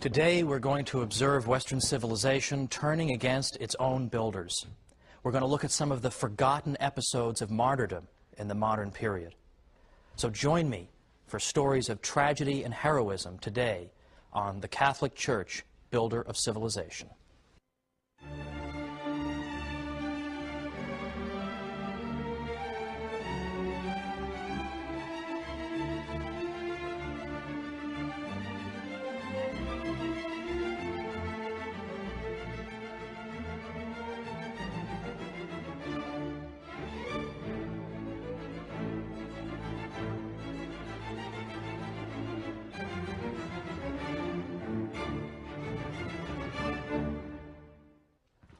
Today we're going to observe Western civilization turning against its own builders. We're going to look at some of the forgotten episodes of martyrdom in the modern period. So join me for stories of tragedy and heroism today on the Catholic Church, builder of civilization.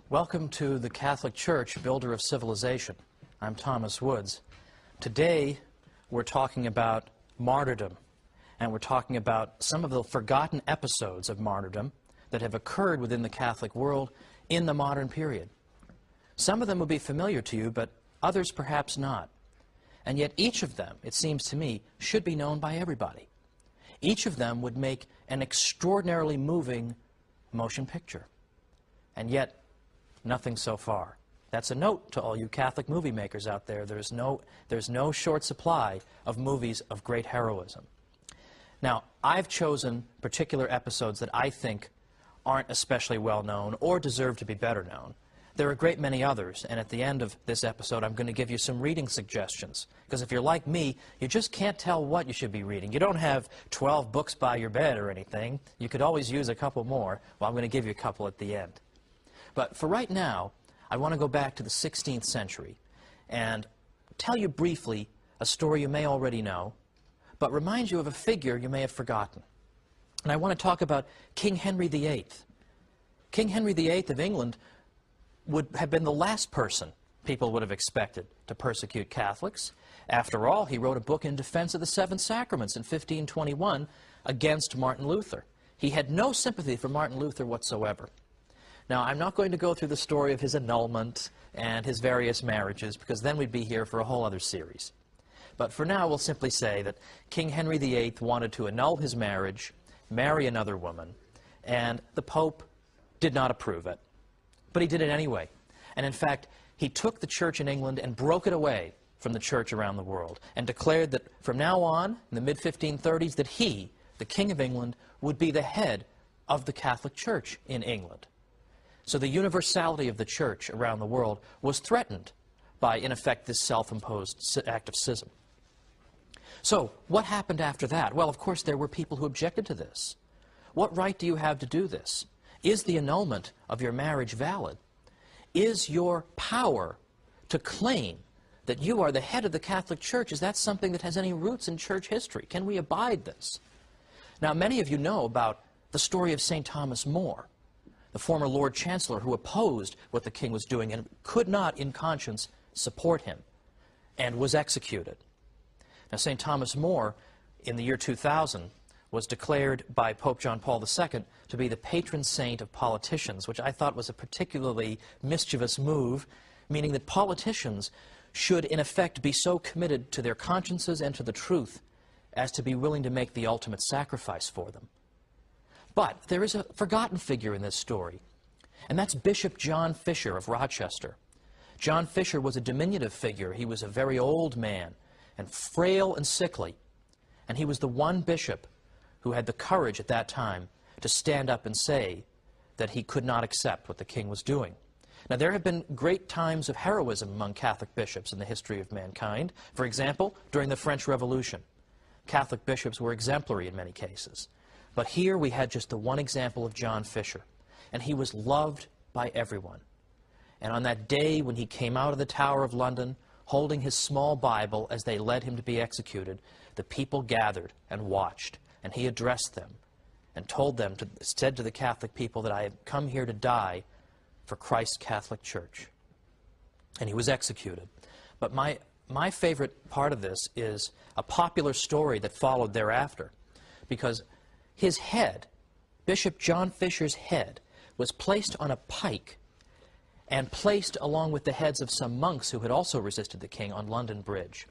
Welcome to the Catholic Church, builder of civilization. I'm Thomas Woods. Today we're talking about martyrdom, and we're talking about some of the forgotten episodes of martyrdom that have occurred within the Catholic world in the modern period. Some of them will be familiar to you, but others perhaps not. And yet each of them, it seems to me, should be known by everybody. Each of them would make an extraordinarily moving motion picture. And yet, nothing so far. That's a note to all you Catholic movie makers out there. There's no short supply of movies of great heroism. Now, I've chosen particular episodes that I think aren't especially well known or deserve to be better known. There are a great many others, and at the end of this episode I'm going to give you some reading suggestions. Because if you're like me, you just can't tell what you should be reading. You don't have 12 books by your bed or anything. You could always use a couple more. Well, I'm going to give you a couple at the end. But for right now, I want to go back to the 16th century and tell you briefly a story you may already know, but remind you of a figure you may have forgotten. And I want to talk about King Henry VIII. King Henry VIII of England would have been the last person people would have expected to persecute Catholics. After all, he wrote a book in defense of the Seven Sacraments in 1521 against Martin Luther. He had no sympathy for Martin Luther whatsoever. Now, I'm not going to go through the story of his annulment and his various marriages, because then we'd be here for a whole other series. But for now, we'll simply say that King Henry VIII wanted to annul his marriage, marry another woman, and the Pope did not approve it. But he did it anyway. And in fact, he took the church in England and broke it away from the church around the world, and declared that from now on, in the mid-1530s, that he, the King of England, would be the head of the Catholic Church in England. So the universality of the church around the world was threatened by, in effect, this self-imposed act of schism. So what happened after that? Well, of course, there were people who objected to this. What right do you have to do this? Is the annulment of your marriage valid? Is your power to claim that you are the head of the Catholic Church, is that something that has any roots in church history? Can we abide this? Now, many of you know about the story of St. Thomas More, the former Lord Chancellor who opposed what the king was doing and could not, in conscience, support him, and was executed. Now, St. Thomas More, in the year 2000, was declared by Pope John Paul II to be the patron saint of politicians, which I thought was a particularly mischievous move, meaning that politicians should, in effect, be so committed to their consciences and to the truth as to be willing to make the ultimate sacrifice for them. But there is a forgotten figure in this story, and that's Bishop John Fisher of Rochester. John Fisher was a diminutive figure. He was a very old man and frail and sickly, and he was the one bishop who had the courage at that time to stand up and say that he could not accept what the king was doing. Now, there have been great times of heroism among Catholic bishops in the history of mankind. For example, during the French Revolution, Catholic bishops were exemplary in many cases. But here we had just the one example of John Fisher, and he was loved by everyone. And on that day when he came out of the Tower of London, holding his small Bible as they led him to be executed, the people gathered and watched, and he addressed them and said to the Catholic people that I have come here to die for Christ's Catholic Church. And he was executed. But my favorite part of this is a popular story that followed thereafter, because his head, Bishop John Fisher's head, was placed on a pike and placed along with the heads of some monks who had also resisted the king on London Bridge.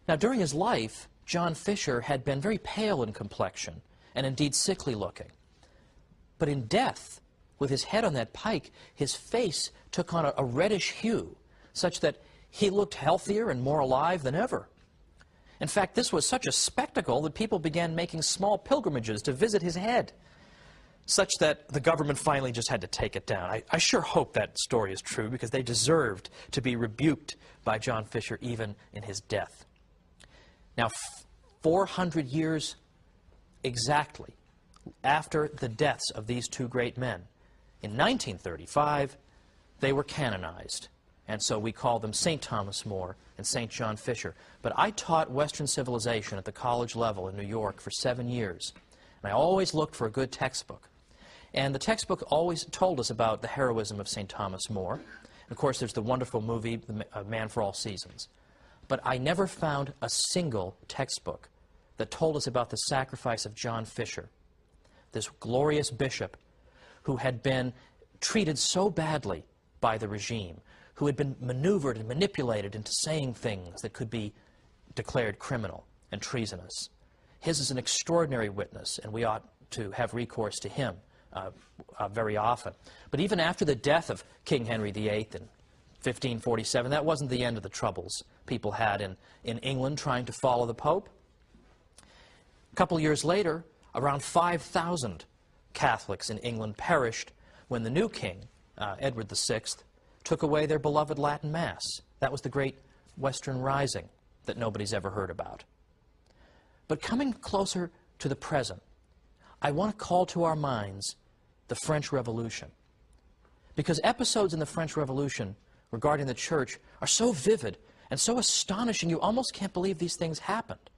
Now, during his life, John Fisher had been very pale in complexion and indeed sickly looking. But in death, with his head on that pike, his face took on a reddish hue, such that he looked healthier and more alive than ever. In fact, this was such a spectacle that people began making small pilgrimages to visit his head, such that the government finally just had to take it down. I sure hope that story is true, because they deserved to be rebuked by John Fisher even in his death. Now, 400 years exactly after the deaths of these two great men, in 1935, they were canonized. And so we call them St. Thomas More and St. John Fisher. But I taught Western civilization at the college level in New York for 7 years. And I always looked for a good textbook. And the textbook always told us about the heroism of St. Thomas More. And of course, there's the wonderful movie, Man for All Seasons. But I never found a single textbook that told us about the sacrifice of John Fisher, this glorious bishop who had been treated so badly by the regime, who had been maneuvered and manipulated into saying things that could be declared criminal and treasonous. His is an extraordinary witness, and we ought to have recourse to him very often. But even after the death of King Henry VIII in 1547, that wasn't the end of the troubles people had in England trying to follow the Pope. A couple years later, around 5,000 Catholics in England perished when the new king, Edward VI, took away their beloved Latin Mass. That was the great Western Rising that nobody's ever heard about. But coming closer to the present, I want to call to our minds the French Revolution. Because episodes in the French Revolution regarding the church are so vivid and so astonishing, you almost can't believe these things happened.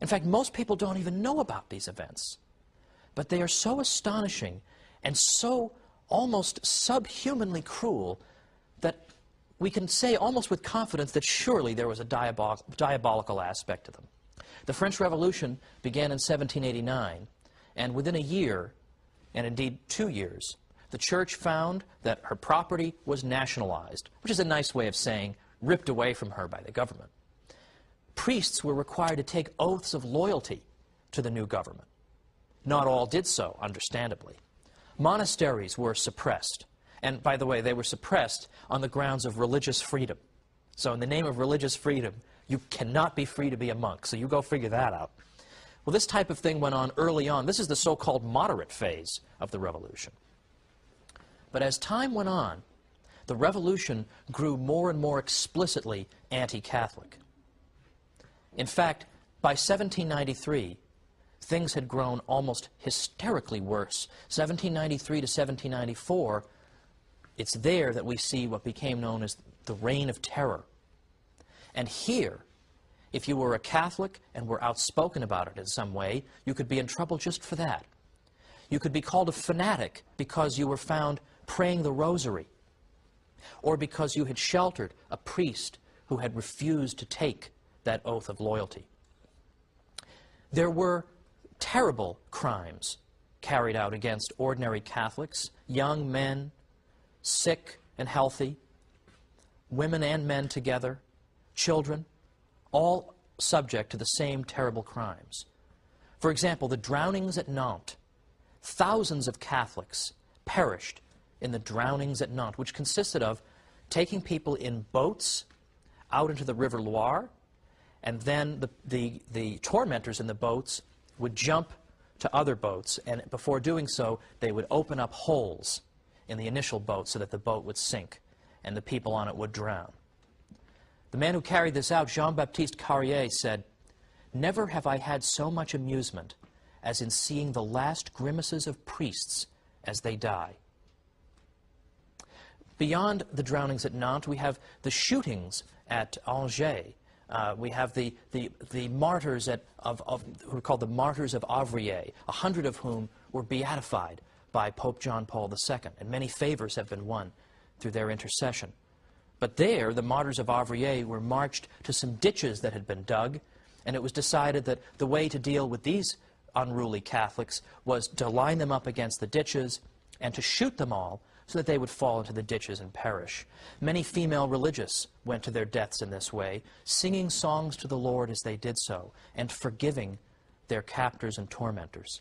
In fact, most people don't even know about these events. But they are so astonishing and so almost subhumanly cruel that we can say almost with confidence that surely there was a diabolical aspect to them. The French Revolution began in 1789, and within a year, and indeed 2 years, the church found that her property was nationalized, which is a nice way of saying ripped away from her by the government. Priests were required to take oaths of loyalty to the new government. Not all did so, understandably. Monasteries were suppressed. And by the way, they were suppressed on the grounds of religious freedom. So in the name of religious freedom, you cannot be free to be a monk. So you go figure that out. Well, this type of thing went on early on. This is the so-called moderate phase of the revolution. But as time went on, the revolution grew more and more explicitly anti-Catholic. In fact, by 1793, things had grown almost hysterically worse. 1793 to 1794, it's there that we see what became known as the Reign of Terror. And here, if you were a Catholic and were outspoken about it in some way, you could be in trouble just for that. You could be called a fanatic because you were found praying the rosary, or because you had sheltered a priest who had refused to take that oath of loyalty. There were terrible crimes carried out against ordinary Catholics, young men, sick and healthy, women and men together, children, all subject to the same terrible crimes. For example, the drownings at Nantes. Thousands of Catholics perished in the drownings at Nantes, which consisted of taking people in boats out into the River Loire, and then the tormentors in the boats would jump to other boats, and before doing so, they would open up holes in the initial boat so that the boat would sink and the people on it would drown. The man who carried this out, Jean-Baptiste Carrier, said, "Never have I had so much amusement as in seeing the last grimaces of priests as they die." Beyond the drownings at Nantes, we have the shootings at Angers. We have the martyrs who are called the martyrs of Avrillé, 100 of whom were beatified by Pope John Paul II, and many favors have been won through their intercession. But there, the martyrs of Avrillé were marched to some ditches that had been dug, and it was decided that the way to deal with these unruly Catholics was to line them up against the ditches and to shoot them all so that they would fall into the ditches and perish. Many female religious went to their deaths in this way, singing songs to the Lord as they did so, and forgiving their captors and tormentors.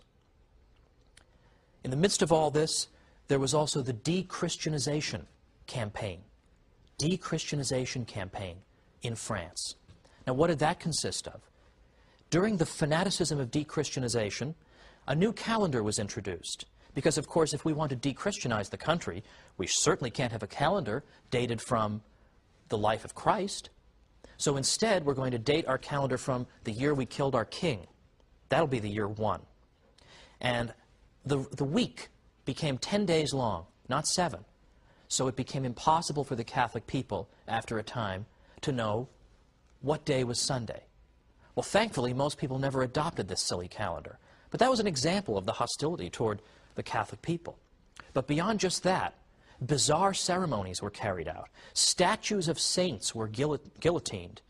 In the midst of all this, there was also the de-Christianization campaign. De-Christianization campaign in France. Now, what did that consist of? During the fanaticism of de-Christianization, a new calendar was introduced. Because, of course, if we want to de-Christianize the country, we certainly can't have a calendar dated from the life of Christ. So instead, we're going to date our calendar from the year we killed our king. That'll be the year 1. And the week became 10 days long, not 7. So it became impossible for the Catholic people, after a time, to know what day was Sunday. Well, thankfully, most people never adopted this silly calendar. But that was an example of the hostility toward the Catholic people. But beyond just that, bizarre ceremonies were carried out. Statues of saints were guillotined.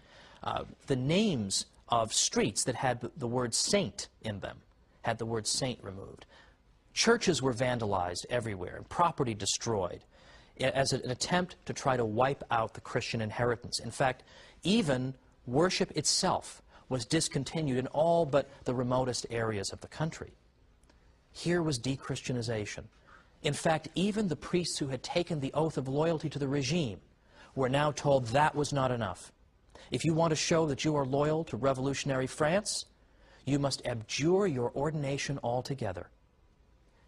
The names of streets that had the word saint in them had the word saint removed. Churches were vandalized everywhere and property destroyed as an attempt to try to wipe out the Christian inheritance. In fact, even worship itself was discontinued in all but the remotest areas of the country. Here was de-Christianization. In fact, even the priests who had taken the oath of loyalty to the regime were now told that was not enough. If you want to show that you are loyal to revolutionary France, you must abjure your ordination altogether.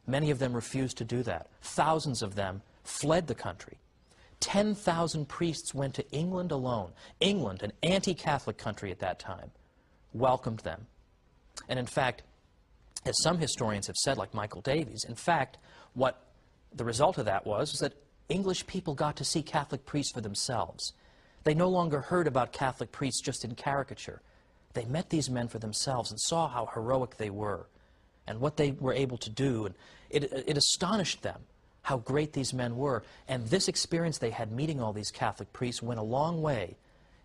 Many of them refused to do that. Thousands of them fled the country. 10,000 priests went to England alone. England, an anti-Catholic country at that time, welcomed them. And in fact, as some historians have said, like Michael Davies, in fact, what the result of that was that English people got to see Catholic priests for themselves. They no longer heard about Catholic priests just in caricature. They met these men for themselves and saw how heroic they were and what they were able to do. And it astonished them how great these men were. And this experience they had meeting all these Catholic priests went a long way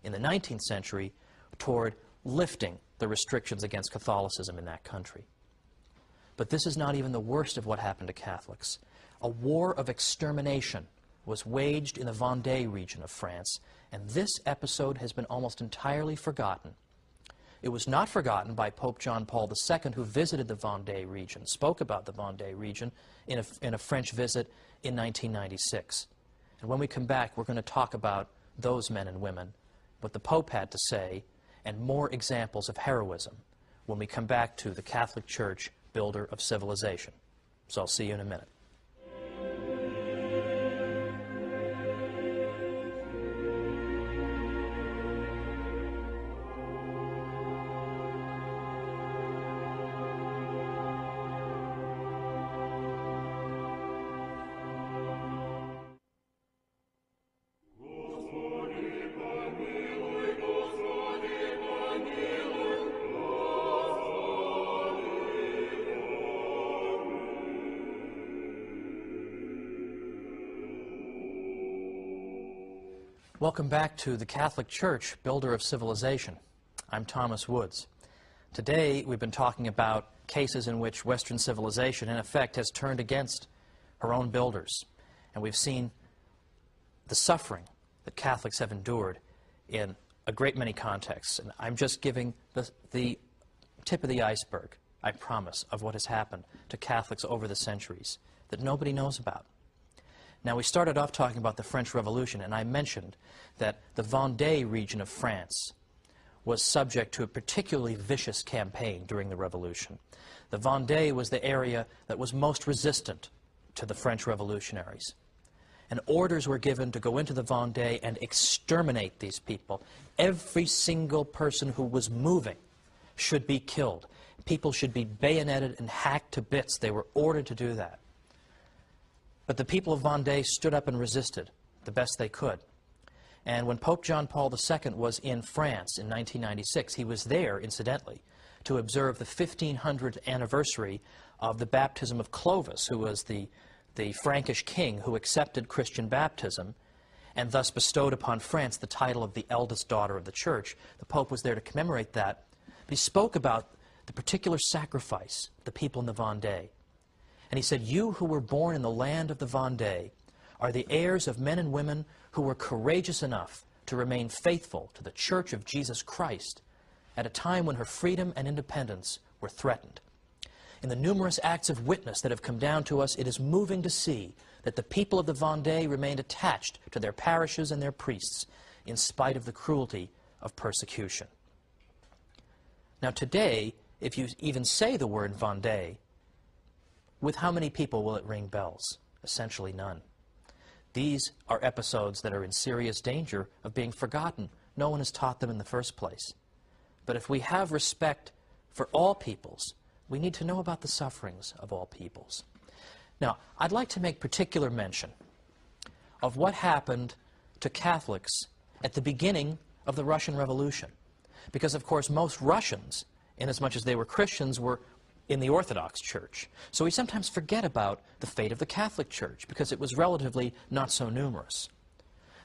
in the 19th century toward lifting the restrictions against Catholicism in that country. But this is not even the worst of what happened to Catholics. A war of extermination was waged in the Vendée region of France, and this episode has been almost entirely forgotten. It was not forgotten by Pope John Paul II, who visited the Vendée region, spoke about the Vendée region in a French visit in 1996. And when we come back, we're going to talk about those men and women, what the Pope had to say, and more examples of heroism when we come back to the Catholic Church, builder of civilization. So I'll see you in a minute. Welcome back to the Catholic Church, builder of civilization. I'm Thomas Woods. Today we've been talking about cases in which Western civilization, in effect, has turned against her own builders. And we've seen the suffering that Catholics have endured in a great many contexts. And I'm just giving the tip of the iceberg, I promise, of what has happened to Catholics over the centuries that nobody knows about. Now, we started off talking about the French Revolution, and I mentioned that the Vendée region of France was subject to a particularly vicious campaign during the Revolution. The Vendée was the area that was most resistant to the French revolutionaries. And orders were given to go into the Vendée and exterminate these people. Every single person who was moving should be killed. People should be bayoneted and hacked to bits. They were ordered to do that. But the people of Vendée stood up and resisted the best they could. And when Pope John Paul II was in France in 1996, he was there, incidentally, to observe the 1500th anniversary of the baptism of Clovis, who was the Frankish king who accepted Christian baptism and thus bestowed upon France the title of the eldest daughter of the Church. The Pope was there to commemorate that. But he spoke about the particular sacrifice of the people in the Vendée. And he said, "You who were born in the land of the Vendée are the heirs of men and women who were courageous enough to remain faithful to the Church of Jesus Christ at a time when her freedom and independence were threatened. In the numerous acts of witness that have come down to us, it is moving to see that the people of the Vendée remained attached to their parishes and their priests in spite of the cruelty of persecution. Now today, if you even say the word Vendée, with how many people will it ring bells? Essentially none. These are episodes that are in serious danger of being forgotten. No one has taught them in the first place. But if we have respect for all peoples, we need to know about the sufferings of all peoples. Now, I'd like to make particular mention of what happened to Catholics at the beginning of the Russian Revolution. Because, of course, most Russians, inasmuch as they were Christians, were in the Orthodox Church. So we sometimes forget about the fate of the Catholic Church because it was relatively not so numerous.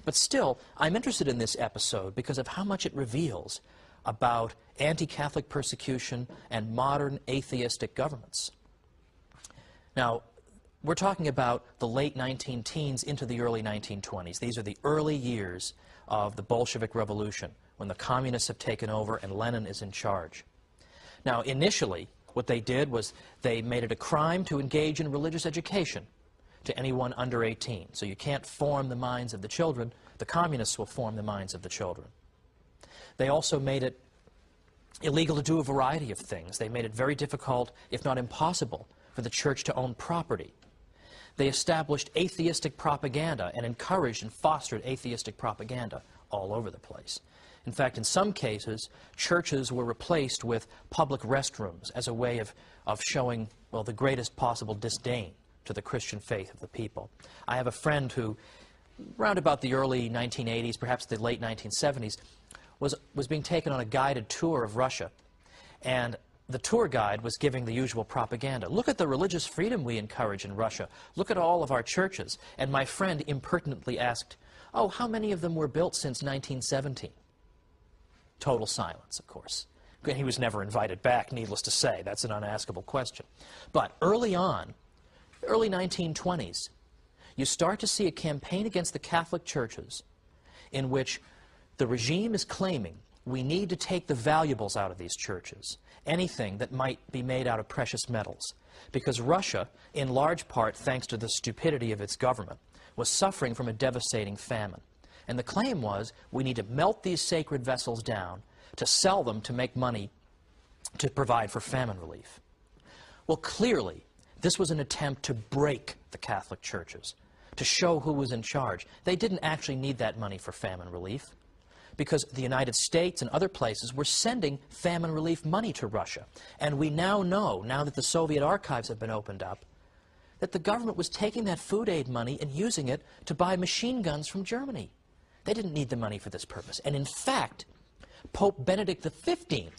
But still, I'm interested in this episode because of how much it reveals about anti-Catholic persecution and modern atheistic governments. Now, we're talking about the late 19-teens into the early 1920s. These are the early years of the Bolshevik Revolution, when the communists have taken over and Lenin is in charge. Now, initially, what they did was they made it a crime to engage in religious education to anyone under 18. So you can't form the minds of the children. The communists will form the minds of the children. They also made it illegal to do a variety of things. They made it very difficult, if not impossible, for the church to own property. They established atheistic propaganda and encouraged and fostered atheistic propaganda all over the place. In fact, in some cases, churches were replaced with public restrooms as a way of showing, well, the greatest possible disdain to the Christian faith of the people. I have a friend who, round about the early 1980s, perhaps the late 1970s, was being taken on a guided tour of Russia. And the tour guide was giving the usual propaganda. Look at the religious freedom we encourage in Russia. Look at all of our churches. And my friend impertinently asked, oh, how many of them were built since 1917? Total silence, of course. He was never invited back, needless to say. That's an unaskable question. But early on, early 1920s, you start to see a campaign against the Catholic churches in which the regime is claiming we need to take the valuables out of these churches, anything that might be made out of precious metals, because Russia, in large part thanks to the stupidity of its government, was suffering from a devastating famine. And the claim was, we need to melt these sacred vessels down to sell them to make money to provide for famine relief. Well, clearly, this was an attempt to break the Catholic churches, to show who was in charge. They didn't actually need that money for famine relief, because the United States and other places were sending famine relief money to Russia. And we now know, now that the Soviet archives have been opened up, that the government was taking that food aid money and using it to buy machine guns from Germany. They didn't need the money for this purpose. And in fact, Pope Benedict XV,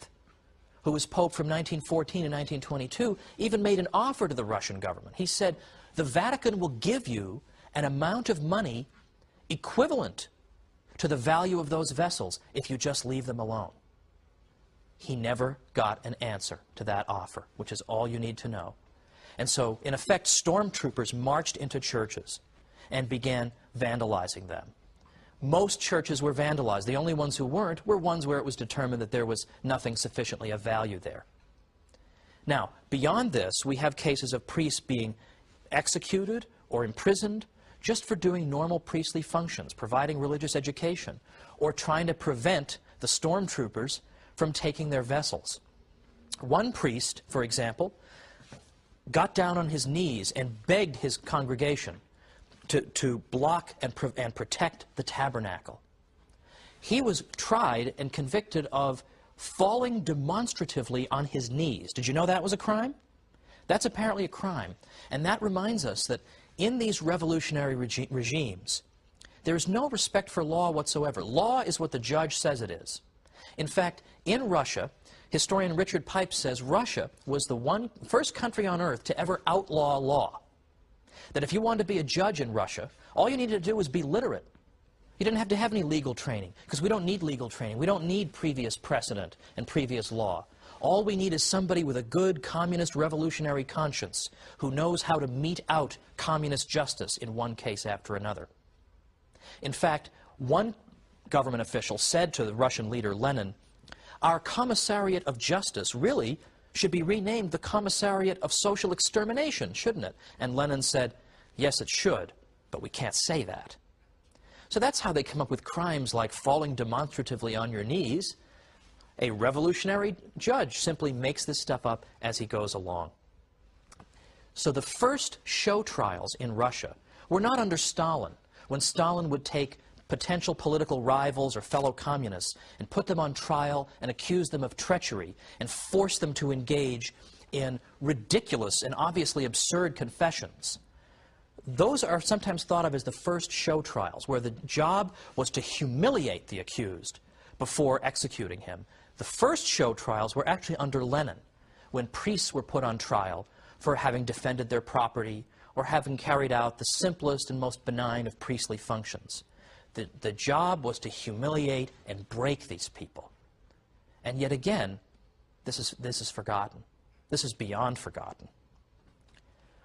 who was Pope from 1914 to 1922, even made an offer to the Russian government. He said, the Vatican will give you an amount of money equivalent to the value of those vessels if you just leave them alone. He never got an answer to that offer, which is all you need to know. And so, in effect, stormtroopers marched into churches and began vandalizing them. Most churches were vandalized. The only ones who weren't were ones where it was determined that there was nothing sufficiently of value there. Now, beyond this, we have cases of priests being executed or imprisoned just for doing normal priestly functions, providing religious education, or trying to prevent the stormtroopers from taking their vessels. One priest, for example, got down on his knees and begged his congregation to block and protect the tabernacle. He was tried and convicted of falling demonstratively on his knees. Did you know that was a crime? That's apparently a crime. And that reminds us that in these revolutionary regimes, there is no respect for law whatsoever. Law is what the judge says it is. In fact, in Russia, historian Richard Pipes says Russia was the first country on earth to ever outlaw law. That if you wanted to be a judge in Russia, all you needed to do was be literate. You didn't have to have any legal training, because we don't need legal training. We don't need previous precedent and previous law. All we need is somebody with a good communist revolutionary conscience who knows how to mete out communist justice in one case after another. In fact, one government official said to the Russian leader Lenin, our commissariat of justice really should be renamed the Commissariat of Social Extermination, shouldn't it? And Lenin said, yes, it should, but we can't say that. So that's how they come up with crimes like falling demonstratively on your knees. A revolutionary judge simply makes this stuff up as he goes along. So the first show trials in Russia were not under Stalin, when Stalin would take potential political rivals or fellow communists and put them on trial and accuse them of treachery and force them to engage in ridiculous and obviously absurd confessions. Those are sometimes thought of as the first show trials, where the job was to humiliate the accused before executing him. The first show trials were actually under Lenin, when priests were put on trial for having defended their property or having carried out the simplest and most benign of priestly functions. The job was to humiliate and break these people. And yet again, this is forgotten. This is beyond forgotten.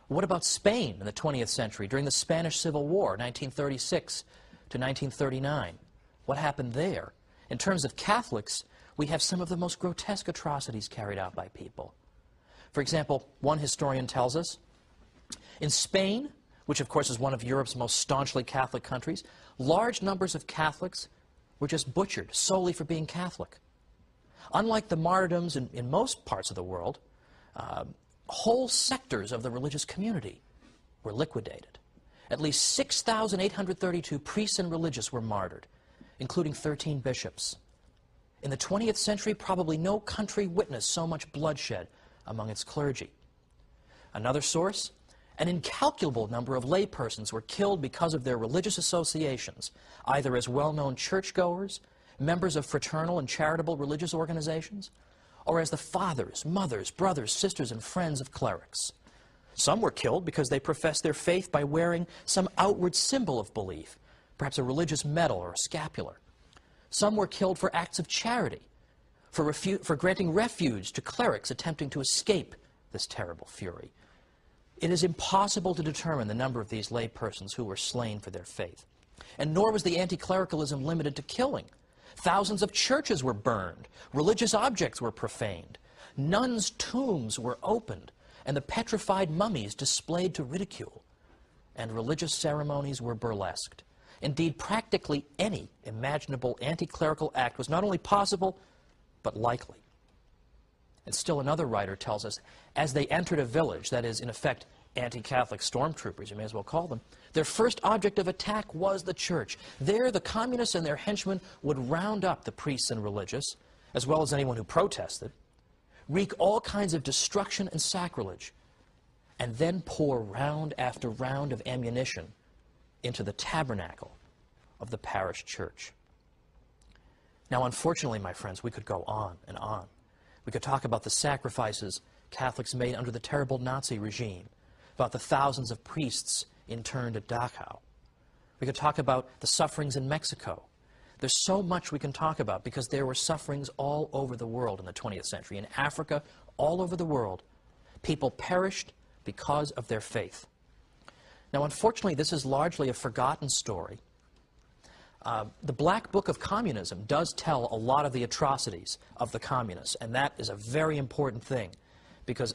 What about Spain in the 20th century during the Spanish Civil War, 1936 to 1939? What happened there? In terms of Catholics, we have some of the most grotesque atrocities carried out by people. For example, one historian tells us, in Spain, which of course is one of Europe's most staunchly Catholic countries, large numbers of Catholics were just butchered solely for being Catholic. Unlike the martyrdoms in most parts of the world, whole sectors of the religious community were liquidated. At least 6,832 priests and religious were martyred, including 13 bishops. In the 20th century, probably no country witnessed so much bloodshed among its clergy. Another source, an incalculable number of laypersons were killed because of their religious associations, either as well-known churchgoers, members of fraternal and charitable religious organizations, or as the fathers, mothers, brothers, sisters, and friends of clerics. Some were killed because they professed their faith by wearing some outward symbol of belief, perhaps a religious medal or a scapular. Some were killed for acts of charity, for granting refuge to clerics attempting to escape this terrible fury. It is impossible to determine the number of these lay persons who were slain for their faith. And nor was the anti-clericalism limited to killing. Thousands of churches were burned, religious objects were profaned, nuns' tombs were opened, and the petrified mummies displayed to ridicule, and religious ceremonies were burlesqued. Indeed, practically any imaginable anti-clerical act was not only possible, but likely. And still another writer tells us, as they entered a village, that is, in effect, anti-Catholic stormtroopers, you may as well call them, their first object of attack was the church. There, the communists and their henchmen would round up the priests and religious, as well as anyone who protested, wreak all kinds of destruction and sacrilege, and then pour round after round of ammunition into the tabernacle of the parish church. Now, unfortunately, my friends, we could go on and on. We could talk about the sacrifices Catholics made under the terrible Nazi regime, about the thousands of priests interned at Dachau. We could talk about the sufferings in Mexico. There's so much we can talk about because there were sufferings all over the world in the 20th century. In Africa, all over the world, people perished because of their faith. Now, unfortunately, this is largely a forgotten story. The Black Book of Communism does tell a lot of the atrocities of the communists, and that is a very important thing because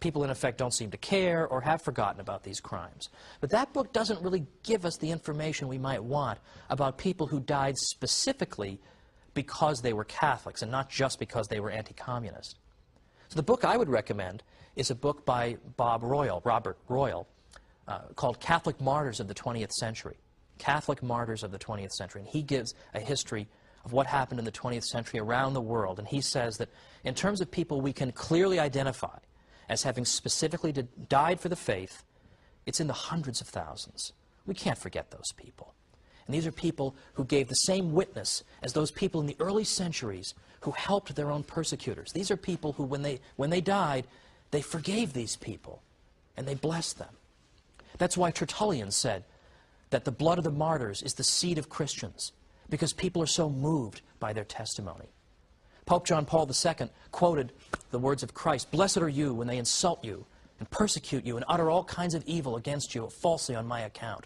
people, in effect, don't seem to care or have forgotten about these crimes. But that book doesn't really give us the information we might want about people who died specifically because they were Catholics and not just because they were anti-communist. So the book I would recommend is a book by Robert Royal, called Catholic Martyrs of the 20th Century. Catholic Martyrs of the 20th Century. And he gives a history of what happened in the 20th century around the world. And he says that in terms of people we can clearly identify as having specifically died for the faith, it's in the hundreds of thousands. We can't forget those people. And these are people who gave the same witness as those people in the early centuries who helped their own persecutors. These are people who, when they died, they forgave these people and they blessed them. That's why Tertullian said that the blood of the martyrs is the seed of Christians, because people are so moved by their testimony. Pope John Paul II quoted the words of Christ, "Blessed are you when they insult you and persecute you and utter all kinds of evil against you falsely on my account.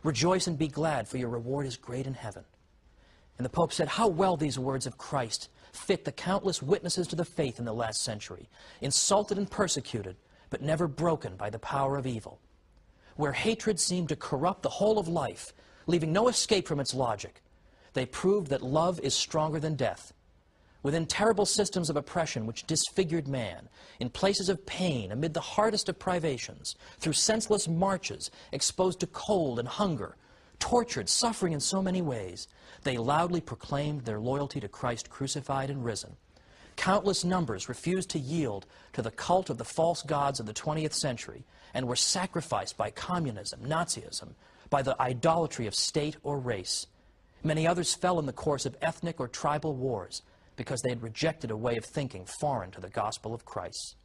Rejoice and be glad, for your reward is great in heaven." And the Pope said, how well these words of Christ fit the countless witnesses to the faith in the last century, insulted and persecuted, but never broken by the power of evil. Where hatred seemed to corrupt the whole of life, leaving no escape from its logic, they proved that love is stronger than death. Within terrible systems of oppression which disfigured man, in places of pain, amid the hardest of privations, through senseless marches, exposed to cold and hunger, tortured, suffering in so many ways, they loudly proclaimed their loyalty to Christ crucified and risen. Countless numbers refused to yield to the cult of the false gods of the 20th century and were sacrificed by communism, Nazism, by the idolatry of state or race. Many others fell in the course of ethnic or tribal wars because they had rejected a way of thinking foreign to the gospel of Christ.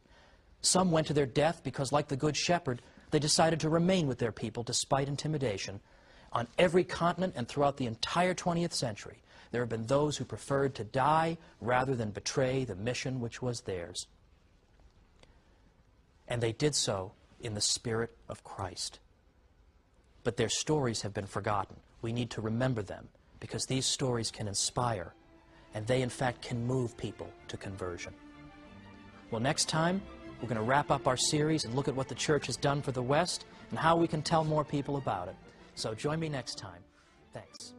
Some went to their death because, like the Good Shepherd, they decided to remain with their people despite intimidation. On every continent and throughout the entire 20th century, there have been those who preferred to die rather than betray the mission which was theirs. And they did so in the Spirit of Christ. But their stories have been forgotten. We need to remember them because these stories can inspire, and they in fact can move people to conversion. Well, next time, we're going to wrap up our series and look at what the Church has done for the West and how we can tell more people about it. So join me next time. Thanks.